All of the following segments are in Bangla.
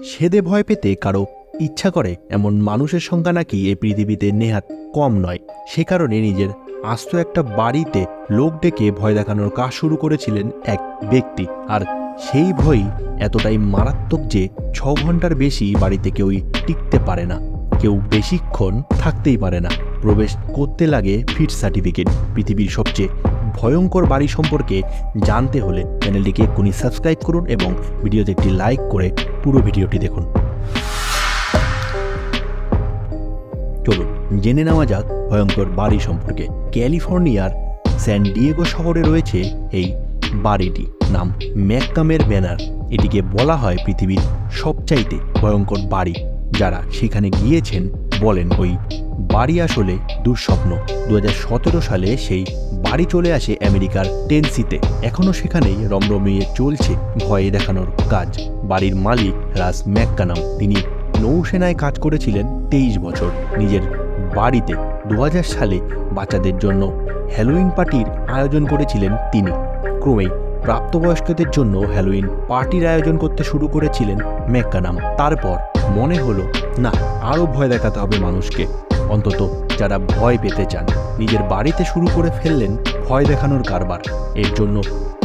সেদে ভয় পেতে কারো ইচ্ছা করে এমন মানুষের সংখ্যা নাকি এই পৃথিবীতে নেহাত কম নয়। সে কারণে নিজের আস্ত একটা বাড়িতে লোক ডেকে ভয় দেখানোর কাজ শুরু করেছিলেন এক ব্যক্তি। আর সেই ভয়ই এতটাই মারাত্মক যে 6 ঘন্টার বেশি বাড়িতে কেউই টিকতে পারে না, কেউ বেশিক্ষণ থাকতেই পারে না। প্রবেশ করতে লাগে ফিট সার্টিফিকেট। পৃথিবীর সবচেয়ে ভয়ঙ্কর বাড়ি সম্পর্কে জানতে হলে চ্যানেলটিকে এক্ষুনি সাবস্ক্রাইব করুন এবং ভিডিওতে একটি লাইক করে পুরো ভিডিওটি দেখুন। চলুন জেনে নেওয়া যাক ভয়ঙ্কর বাড়ি সম্পর্কে। ক্যালিফোর্নিয়ার স্যান ডিয়েগো শহরে রয়েছে এই বাড়িটি, নাম ম্যাককামের ম্যানর। এটিকে বলা হয় পৃথিবীর সবচাইতে ভয়ঙ্কর বাড়ি। যারা সেখানে গিয়েছেন বলেন ওই বাড়ি আসলে দুঃস্বপ্ন। 2017 সালে সেই বাড়ি চলে আসে আমেরিকার টেনেসিতে। এখনও সেখানেই রমরমিয়ে চলছে ভয় দেখানোর কাজ। বাড়ির মালিক রাস ম্যাককানাম, তিনি নৌসেনায় কাজ করেছিলেন 23 বছর। নিজের বাড়িতে 2000 সালে বাচ্চাদের জন্য হ্যালোইন পার্টির আয়োজন করেছিলেন তিনি। ক্রমেই প্রাপ্তবয়স্কদের জন্য হ্যালোইন পার্টির আয়োজন করতে শুরু করেছিলেন ম্যাককানাম। তারপর মনে হলো না, আরও ভয় দেখাতে হবে মানুষকে, অন্তত যারা ভয় পেতে চান। নিজের বাড়িতে শুরু করে ফেললেন ভয় দেখানোর কারবার। এর জন্য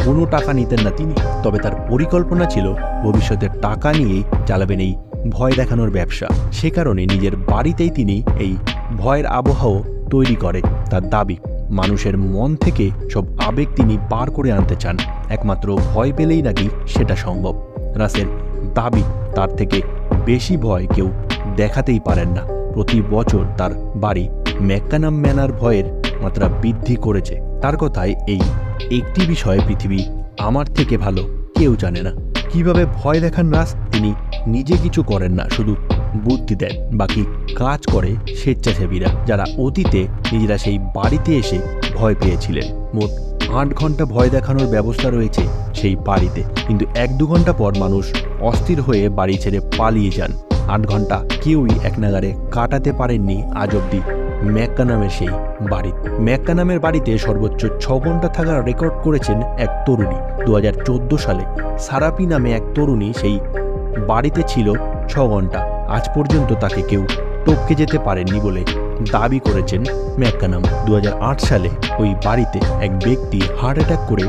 কোনো টাকা নিতেন না তিনি, তবে তার পরিকল্পনা ছিল ভবিষ্যতের টাকা নিয়েই চালাবেন এই ভয় দেখানোর ব্যবসা। সে কারণে নিজের বাড়িতেই তিনি এই ভয়ের আবহাওয়া তৈরি করে। তার দাবি, মানুষের মন থেকে সব আবেগ তিনি বার করে আনতে চান, একমাত্র ভয় পেলেই নাকি সেটা সম্ভব। রাসের দাবি, তার থেকে বেশি ভয় কেউ দেখাতেই পারেন না। প্রতি বছর তার বাড়ি ম্যাককানাম ম্যানর ভয়ের মাত্রা বৃদ্ধি করেছে। তার কথায় এই একটি বিষয় পৃথিবী আমার থেকে ভালো কেউ জানে না। কিভাবে ভয় দেখান রাস? তিনি নিজে কিছু করেন না, শুধু বুদ্ধি দেন। বাকি কাজ করে স্বেচ্ছাসেবীরা, যারা অতীতে নিজেরা সেই বাড়িতে এসে ভয় পেয়েছিলেন। মোট 8 ঘন্টা ভয় দেখানোর ব্যবস্থা রয়েছে সেই বাড়িতে, কিন্তু 1-2 ঘন্টা পর মানুষ অস্থির হয়ে বাড়ি ছেড়ে পালিয়ে যান। 8 ঘন্টা কেউই এক নাগারে কাটাতে পারেননি আজ অব্দি ম্যাককানামের সেই বাড়ি। ম্যাককানামের বাড়িতে সর্বোচ্চ 6 ঘন্টা থাকার রেকর্ড করেছেন এক তরুণী। 2014 সালে সারাপি নামে এক তরুণী সেই বাড়িতে ছিল 6 ঘন্টা। আজ পর্যন্ত তাকে কেউ টপকে যেতে পারেননি বলে দাবি করেছেন ম্যাককানাম। 2008 সালে ওই বাড়িতে এক ব্যক্তি হার্ট অ্যাটাক করে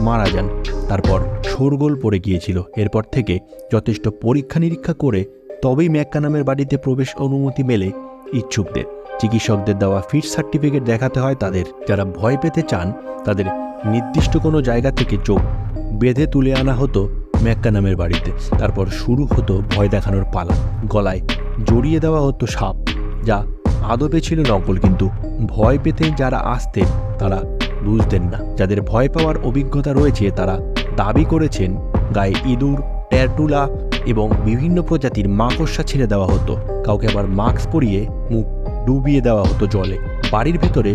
মারা যান। তারপর শোরগোল পড়ে গিয়েছিল। এরপর থেকে যথেষ্ট পরীক্ষা নিরীক্ষা করে তবেই ম্যাককানামের বাড়িতে প্রবেশ অনুমতি মেলে ইচ্ছুকদের। চিকিৎসকদের দেওয়া ফিট সার্টিফিকেট দেখাতে হয় তাদের। যারা ভয় পেতে চান তাদের নির্দিষ্ট কোনো জায়গা থেকে চোখ বেঁধে তুলে আনা হতো ম্যাককানামের বাড়িতে। তারপর শুরু হতো ভয় দেখানোর পালা। গলায় জড়িয়ে দেওয়া হতো সাপ, যা আদপে ছিল নকল, কিন্তু ভয় পেতে যারা আসতেন তারা বুঝতেন না। যাদের ভয় পাওয়ার অভিজ্ঞতা রয়েছে তারা দাবি করেছেন গায়ে ইঁদুর, ট্যার্টুলা এবং বিভিন্ন প্রজাতির মাকড়সা ছেড়ে দেওয়া হতো। কাউকে আবার মাস্ক পরিয়ে মুখ ডুবিয়ে দেওয়া হতো জলে। বাড়ির ভেতরে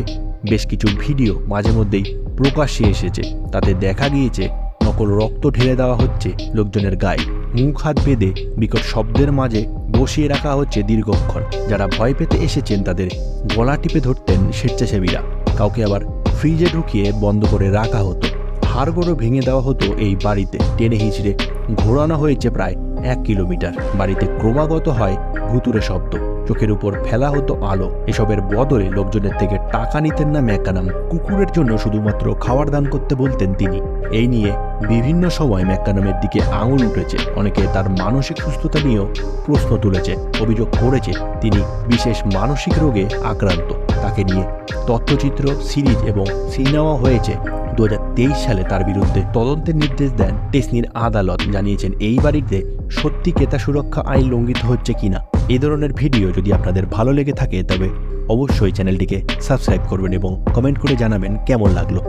বেশ কিছু ভিডিও মাঝে মধ্যেই প্রকাশ্যে এসেছে। তাতে দেখা গিয়েছে নকল রক্ত ঢেলে দেওয়া হচ্ছে লোকজনের গায়ে, মুখ হাত বেঁধে বিকট শব্দের মাঝে বসিয়ে রাখা হচ্ছে দীর্ঘক্ষণ। যারা ভয় পেতে এসেছেন তাদের গলা টিপে ধরতেন স্বেচ্ছাসেবীরা। কাউকে আবার ফ্রিজে ঢুকিয়ে বন্ধ করে রাখা হতো। হাড়গোড় ভেঙে দেওয়া হতো এই বাড়িতে। টেনে হিঁচড়ে ঘোরানো হয়েছে প্রায় 1 কিলোমিটার। বাড়িতে ক্রমাগত হয় ভুতুরে শব্দ, চোখের উপর ফেলা হতো আলো। এসবের বদলে লোকজনের থেকে টাকা নিতেন না ম্যাককানাম। কুকুরের জন্য শুধুমাত্র খাবার দান করতে বলতেন তিনি। এই নিয়ে বিভিন্ন সময় ম্যাককানামের দিকে আঙুল উঠেছে। অনেকে তার মানসিক সুস্থতা নিয়েও প্রশ্ন তুলেছে, অভিযোগ করেছে তিনি বিশেষ মানসিক রোগে আক্রান্ত। তাকে নিয়ে তথ্যচিত্র, সিরিজ এবং সিনেমা হয়েছে। 2023 সালে তার বিরুদ্ধে তদন্তের নির্দেশ দেন টেসনির আদালত। জানিয়েছেন এই বাড়িতে সত্যি ক্রেতা সুরক্ষা আইন লঙ্ঘিত হচ্ছে কিনা। এই ধরনের ভিডিও যদি আপনাদের ভালো লেগে থাকে তবে অবশ্যই চ্যানেলটিকে সাবস্ক্রাইব করবেন এবং কমেন্ট করে জানাবেন কেমন লাগলো।